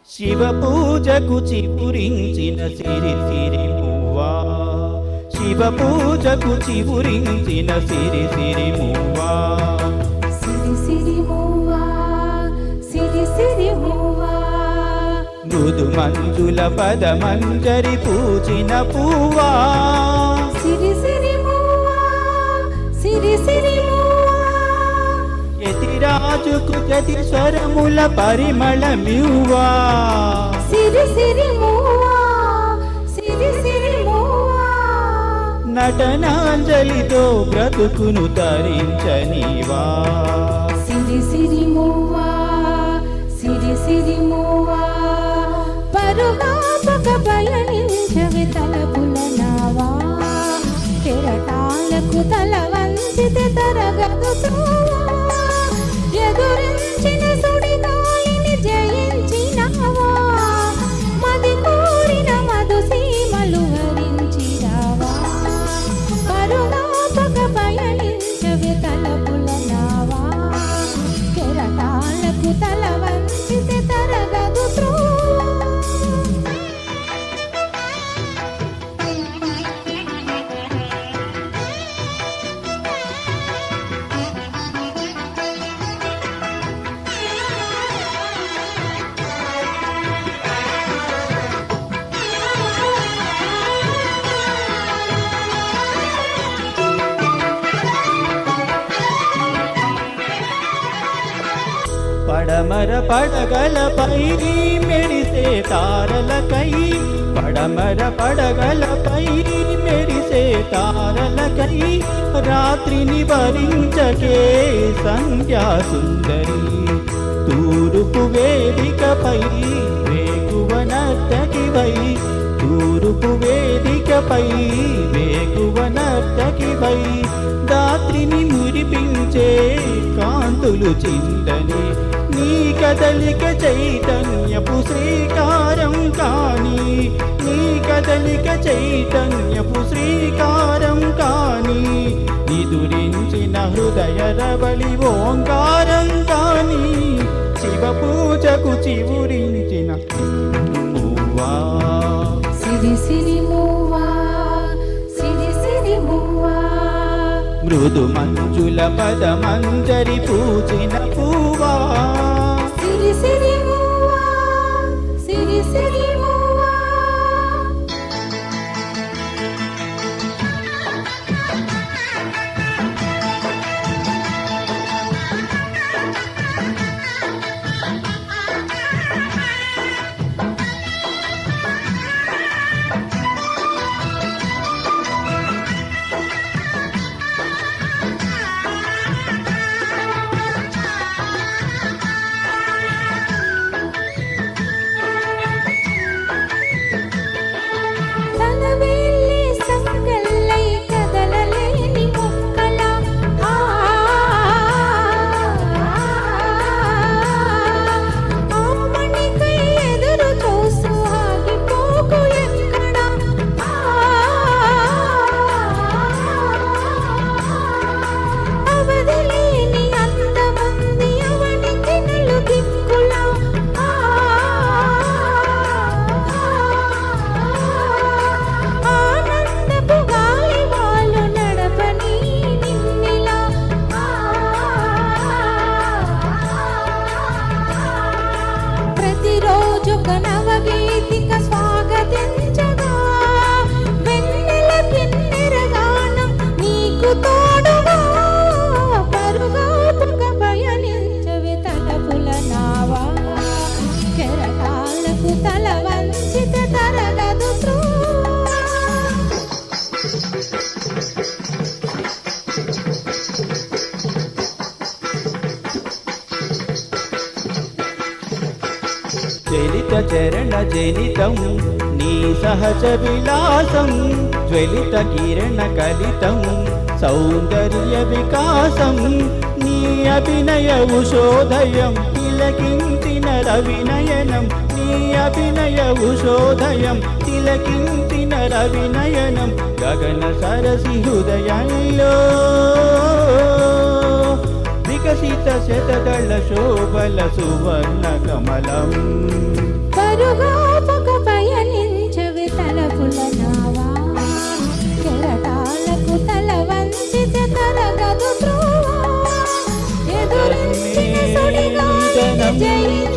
శివ పూజకు చిపురించిన సిరి సిరి మువ్వా, శివ పూజకు చిపురించిన సిరి సిరి మువ్వా, సిరి సిరి మువ్వా, సిరి సిరి మువ్వా, మృదు మంజుల పదమంజరి పూచిన పువ్వా, సిరి సిరి మువ్వా, సిరి సిరి మువ్వా, యతిరాజుకు జతి స్వరముల పరిమళమివ్వా, సిరి సిరి మువ్వా, సిరి సిరి మువ్వా, నటనాంజలితో బ్రతుకును తరించనివా, సిరి సిరి మువ్వా, సిరి సిరి మువ్వా, పరుగాపక పయనించవి తలపుల నావా, కెరటాలకు తల వంచితే తరగదు త్రోవా, ఎదురించిన సుడిగాలిని జయించినావా, మది కోరిన మధు సీమలు వరించిరావా, పరుగాపక పయనించవి తలపుల నావా, కెరటాలకు తల వంచితే తరగదు త్రోవా. పడమర పడగలపై మెరిసే తారలకై, పడమర పడగలపై మెరిసే తారలకై, రాత్రిని భరించకే సంధ్యా సుందరి, తూరుపు వేదికపై వేకువ నర్తకివై, తూరుపు వేదికపై వేకువ నర్తకివై, దాత్రిని మురిపించే కాంతులు చిందని, నీ కదలిక చైతన్యపు శ్రీకారం కాని, నీ కదలిక చైతన్యపు శ్రీకారం కాని, నిదురించిన హృదయ రవళి ఓంకారం కాని, శివ పూజకు చివురించిన మువ్వా, సిరి సిరి మువ్వా, సిరి సిరి మువ్వా, మృదు మంజుల పదమంజరి పూచిన పువ్వా, సిరి సిరి మువ్వా, సిరి సిరి మువ్వా, తనవేళ్ళే సంగల్లై కదలలేని మొక్కల, ఆమనికై ఎదురు చూస్తూ ఆగిపోకు ఎక్కడ, అవధిలేని అందమంది అవనికి నలుదిక్కుల, ఆనందపు గాలి వాళ్ళు నడపని నిన్నిలా, ప్రతిరోజు ఒక నవగీతిక స్వాగతించగా, వెన్నెల కిన్నెర గానం నీకు తోడుగా, పరుగాపుక పయనించవి తలపుల నావా, కెరటాలకు తల వంచితే తరగదు త్రోవా. చలిత చరణ జనితం నీ సహజ విలాసం, జ్వలిత కిరణ కలితం సౌందర్య వికాసం, నీ అభినయ ఉషోదయం తిలకించిన రవినయనం, నీ అభినయ ఉషోదయం తిలకించిన రవినయనం, గగన సరసి హృదయంలో వికసిత శతదళ శోభల సువర్ణ కమలం పరుగాపక పయనించవి తలపుల నావా కెరటాలకు తల వంచిత తరగదు త్రోవా ఎదురించిన సుడిగాలిని జయించ